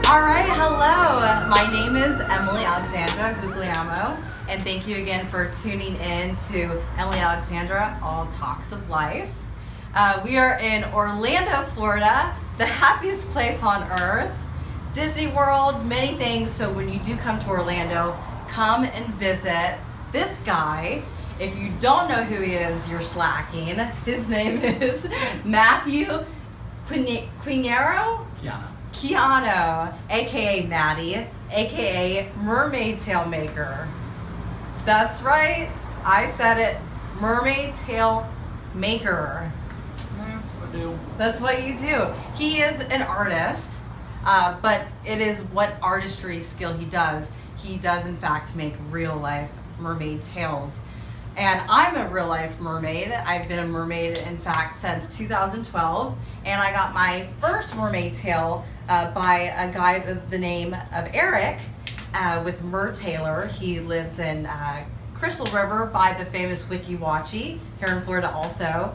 Alright, hello. My name is Emily Alexandra Guglielmo, and thank you again for tuning in to Emily Alexandra, All Talks of Life. We are in Orlando, Florida, the happiest place on earth. Disney World, many things, so when you do come to Orlando, come and visit this guy. If you don't know who he is, you're slacking. His name is Matthew Quijano? Quijano, aka Maddie, aka Mermaid Tail Maker. That's right, I said it, Mermaid Tail Maker. That's what I do. That's what you do. He is an artist, but it is what artistry skill he does. He does in fact make real life mermaid tails. And I'm a real life mermaid. I've been a mermaid in fact since 2012, and I got my first mermaid tail by a guy with the name of Eric with Mer Taylor. He lives in Crystal River by the famous Wiki Watchie here in Florida also,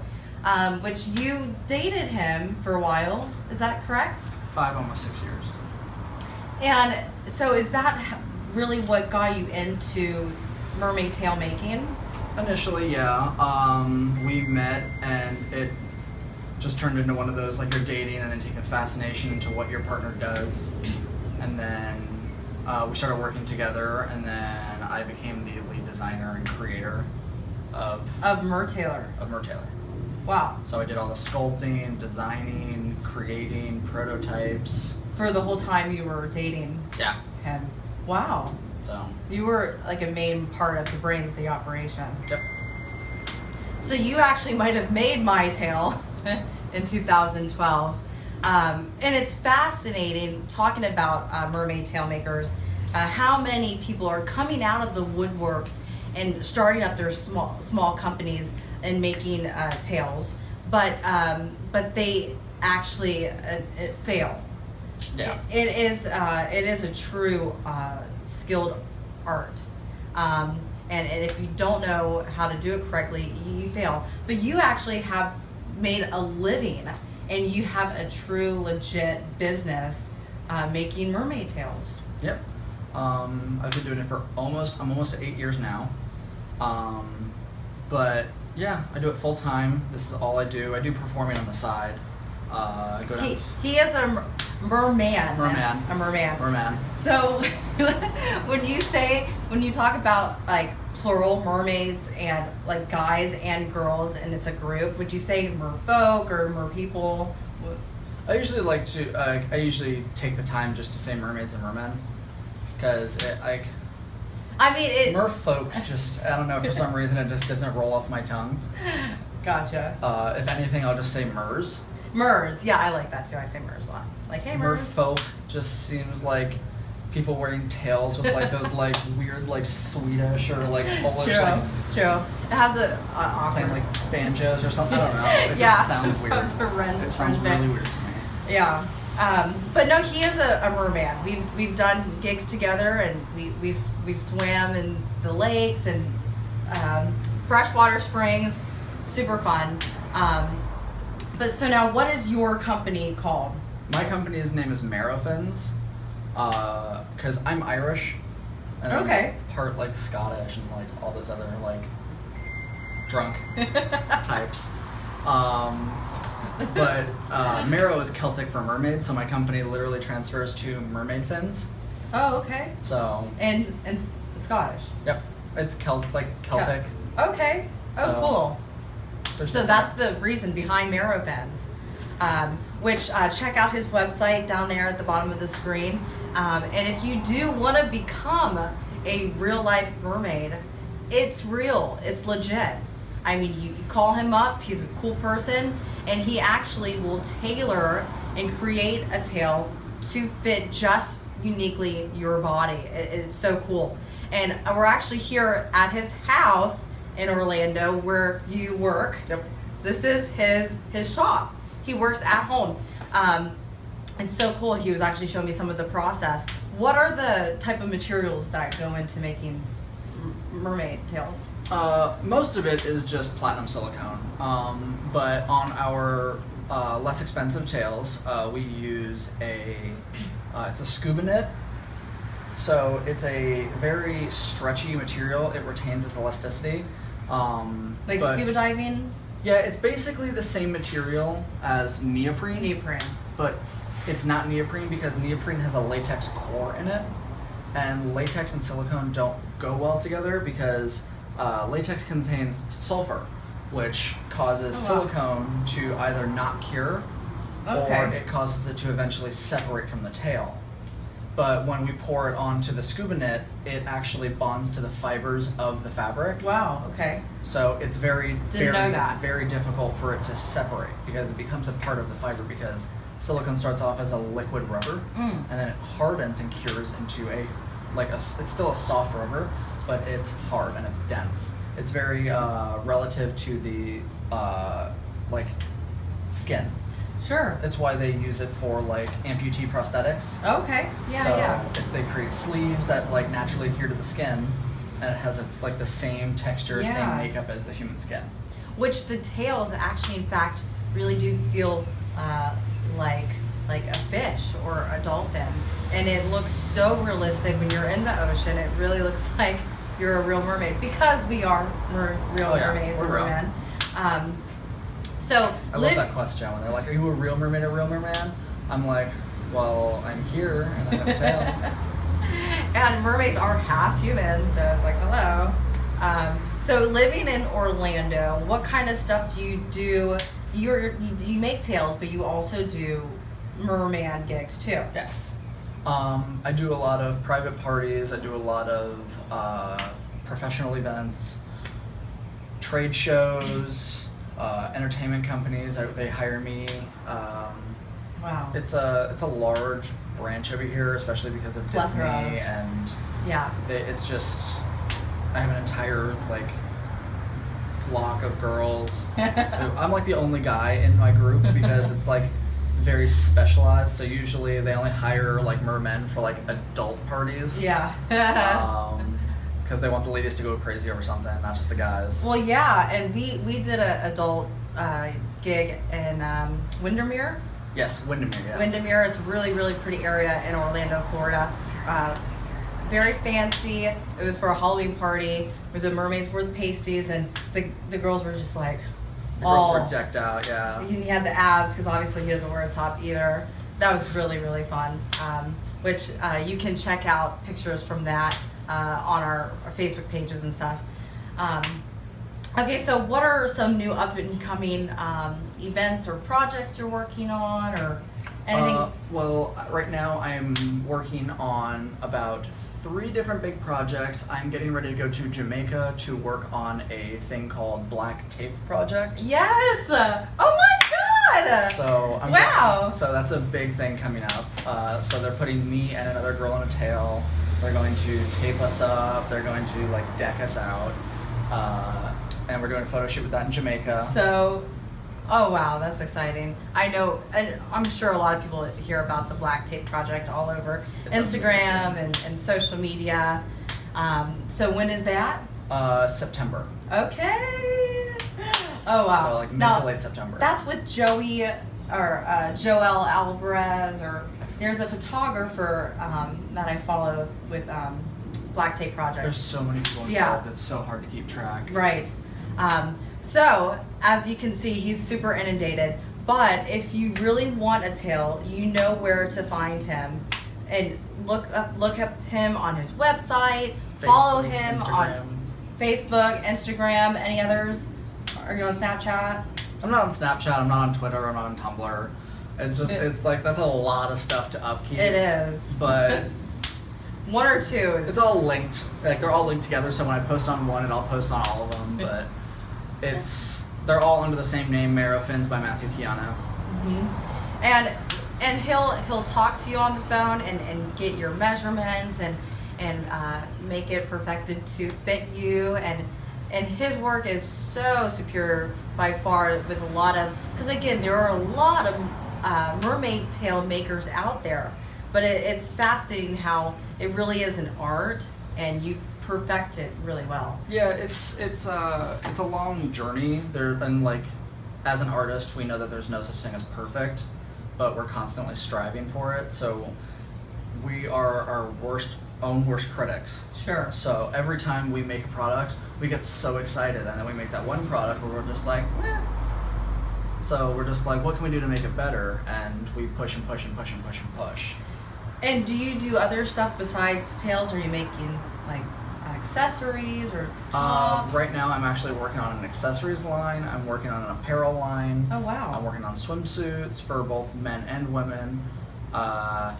which you dated him for a while. Is that correct? 5, almost 6 years. And so is that really what got you into mermaid tail making? Initially, yeah. We met and it just turned into one of those, like, you're dating and then take a fascination into what your partner does. And then we started working together, and then I became the lead designer and creator of Mer Taylor. Wow. So I did all the sculpting, designing, creating, prototypes. For the whole time you were dating Yeah. him. Wow. So. You were like a main part of the brains of the operation. Yep. So you actually might have made my tail in 2012. And it's fascinating talking about mermaid tail makers, how many people are coming out of the woodworks and starting up their small companies and making tails, but they actually fail. Yeah. It is a true skilled art, and if you don't know how to do it correctly, you fail. But you actually have made a living, and you have a true legit business making mermaid tails. Yep. I've been doing it for I'm almost 8 years now. But yeah, I do it full time. This is all I do. I do performing on the side. I go down. He is a merman. A merman. So when you talk about like plural mermaids and like guys and girls and it's a group, would you say merfolk or merpeople? I usually take the time just to say mermaids and mermen, because merfolk just, I don't know, for some reason it just doesn't roll off my tongue. Gotcha. If anything, I'll just say mers. Mers, yeah, I like that too. I say mers a lot. Like, hey, mers. Merfolk just seems like people wearing tails with like those like weird like Swedish or like Polish True. It has a awkward. Playing like banjos or something. I don't know. It just sounds weird. It sounds really weird to me. Yeah. But no, he is a merman. We've done gigs together, and we've swam in the lakes and freshwater springs. Super fun. But so now, what is your company called? My company's name is Marrowfins, because I'm Irish, and okay. I'm part like Scottish and like all those other like drunk types. But Marrow is Celtic for mermaid, so my company literally transfers to mermaid fins. Oh, okay. So and Scottish. Yep, it's Celtic. Okay. Oh, So, cool. So that's the reason behind Marrowfins, which check out his website down there at the bottom of the screen. And if you do want to become a real life mermaid, it's real, it's legit. I mean, you call him up, he's a cool person, and he actually will tailor and create a tail to fit just uniquely your body. It's so cool. And we're actually here at his house in Orlando where you work. Yep. This is his shop. He works at home. It's so cool. He was actually showing me some of the process. What are the type of materials that go into making mermaid tails? Most of it is just platinum silicone. But on our less expensive tails, we use it's a scuba knit. So it's a very stretchy material. It retains its elasticity. Scuba diving? Yeah, it's basically the same material as neoprene. Neoprene. But it's not neoprene because neoprene has a latex core in it. And latex and silicone don't go well together because latex contains sulfur, which causes silicone to either not cure or it causes it to eventually separate from the tail. But when we pour it onto the scuba knit, it actually bonds to the fibers of the fabric. Wow, okay. So it's very difficult for it to separate because it becomes a part of the fiber because silicone starts off as a liquid rubber and then it hardens and cures into it's still a soft rubber, but it's hard and it's dense. It's very relative to the skin. Sure. That's why they use it for amputee prosthetics. Okay. Yeah. They create sleeves that naturally adhere to the skin, and it has the same texture, same makeup as the human skin. Which the tails actually, in fact, really do feel like a fish or a dolphin, and it looks so realistic when you're in the ocean. It really looks like you're a real mermaid because we are mermaids and mermen. I love that question when they're like, "Are you a real mermaid, a real merman?" I'm like, "Well, I'm here and I have a tail." And mermaids are half human, so it's like, hello. So living in Orlando, what kind of stuff do you do? You make tails, but you also do merman gigs too. Yes. I do a lot of private parties. I do a lot of professional events, trade shows. Entertainment companies, they hire me. Wow. It's a large branch over here, especially because of Disney and it's just I have an entire flock of girls. I'm the only guy in my group because it's very specialized. So usually they only hire mermen for adult parties. Yeah. Because they want the ladies to go crazy over something, not just the guys. Well, yeah, and we did an adult gig in Windermere. Yes, Windermere, yeah. Windermere is a really, really pretty area in Orlando, Florida. Very fancy. It was for a Halloween party where the mermaids wore the pasties and the girls were just the girls were decked out, yeah. He had the abs because obviously he doesn't wear a top either. That was really, really fun, which you can check out pictures from that on our Facebook pages and stuff. Okay, so what are some new up and coming events or projects you're working on or anything? Well, right now I'm working on about 3 different big projects. I'm getting ready to go to Jamaica to work on a thing called Black Tape Project. Yes! Oh my god! So that's a big thing coming up. So they're putting me and another girl in a tail. They're going to tape us up. They're going to deck us out. And we're doing a photo shoot with that in Jamaica. So, oh wow, that's exciting. I know, and I'm sure a lot of people hear about the Black Tape Project all over Instagram and social media. So when is that? September. Okay. Oh wow. So mid to late September. That's with Joey or Joel Alvarez, or there's a photographer that I follow with Black Tape Project. There's so many people involved. It's so hard to keep track. Right. So, as you can see, he's super inundated. But if you really want a tail, you know where to find him. And look up him on his website. Follow him on Facebook, Instagram, any others? Are you on Snapchat? I'm not on Snapchat. I'm not on Twitter. I'm not on Tumblr. It's just, that's a lot of stuff to upkeep. It is. But... 1 or 2. It's all linked. They're all linked together, so when I post on one, I'll post on all of them. But They're all under the same name, Marrow Fins by Matthew Quijano. And he'll talk to you on the phone and get your measurements and make it perfected to fit you, and his work is so superior by far with a lot of, because again there are a lot of mermaid tail makers out there, but it's fascinating how it really is an art and you perfect it really well. Yeah, it's a long journey there, and like as an artist we know that there's no such thing as perfect, but we're constantly striving for it. So we are our own worst critics. Sure. So every time we make a product, we get so excited, and then we make that one product where we're just like, eh. So we're just like, what can we do to make it better? And we push and push and push and push and push. And do you do other stuff besides tails? Are you making like accessories or tops? Right now I'm actually working on an accessories line. I'm working on an apparel line. Oh wow. I'm working on swimsuits for both men and women.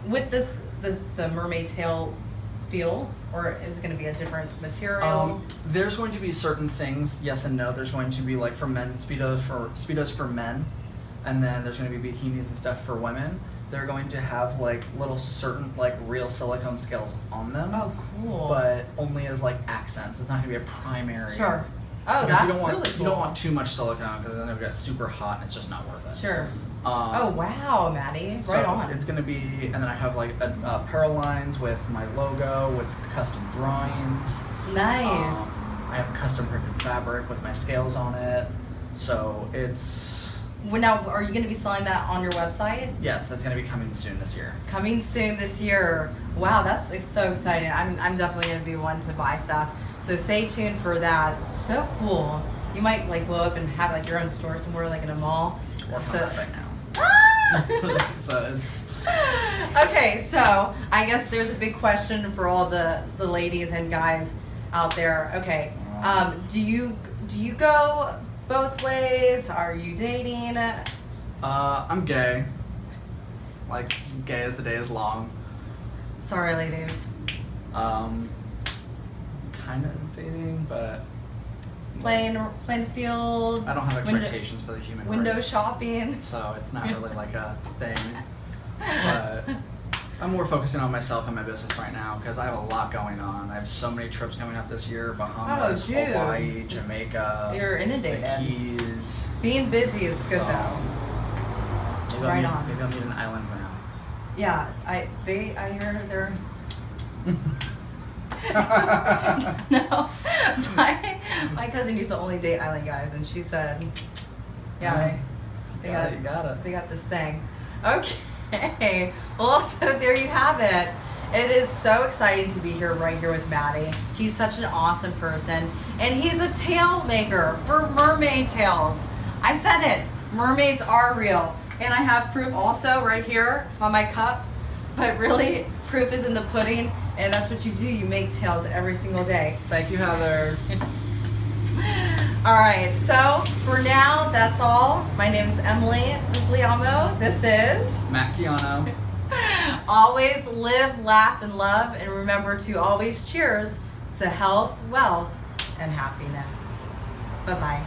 With the mermaid tail feel, or is it going to be a different material? There's going to be certain things, yes and no. There's going to be like for men, speedos for men, and then there's going to be bikinis and stuff for women. They're going to have like little certain like real silicone scales on them. Oh, cool. But only as like accents. It's not going to be a primary. Sure. Oh, Because that's really cool. You don't want too much silicone because then it'll get super hot and it's just not worth it. Sure. Oh wow, Maddie! Right on. It's gonna be, and then I have like apparel lines with my logo, with custom drawings. Nice. I have custom printed fabric with my scales on it. So it's. Well, now, are you going to be selling that on your website? Yes, that's gonna be coming soon this year. Coming soon this year. Wow, that's so exciting. I'm definitely going to be one to buy stuff. So stay tuned for that. So cool. You might like blow up and have like your own store somewhere, like in a mall. Working on that right now. So it's okay, so I guess there's a big question for all the ladies and guys out there. Okay, do you go both ways? Are you dating? I'm gay. Like gay as the day is long. Sorry, ladies. Kind of dating, but Playing the field. I don't have expectations for the human window race. shopping. So it's not really like a thing. But I'm more focusing on myself and my business right now because I have a lot going on. I have so many trips coming up this year: Bahamas, Hawaii, Jamaica, You're inundated. the Keys. Being busy is good though. Maybe I'll need an island now. Yeah, I hear they're. No, my cousin used to only date island guys, and she said, "Yeah, they got this thing." Okay, well, so there you have it. It is so exciting to be here, right here with Maddie. He's such an awesome person, and he's a tail maker for mermaid tails. I said it. Mermaids are real, and I have proof also right here on my cup. But really, proof is in the pudding. And that's what you do. You make tails every single day. Thank you, Heather. All right. So for now, that's all. My name is Emily Quijano. This is Matthew Quijano. Always live, laugh, and love. And remember to always cheers to health, wealth, and happiness. Bye-bye.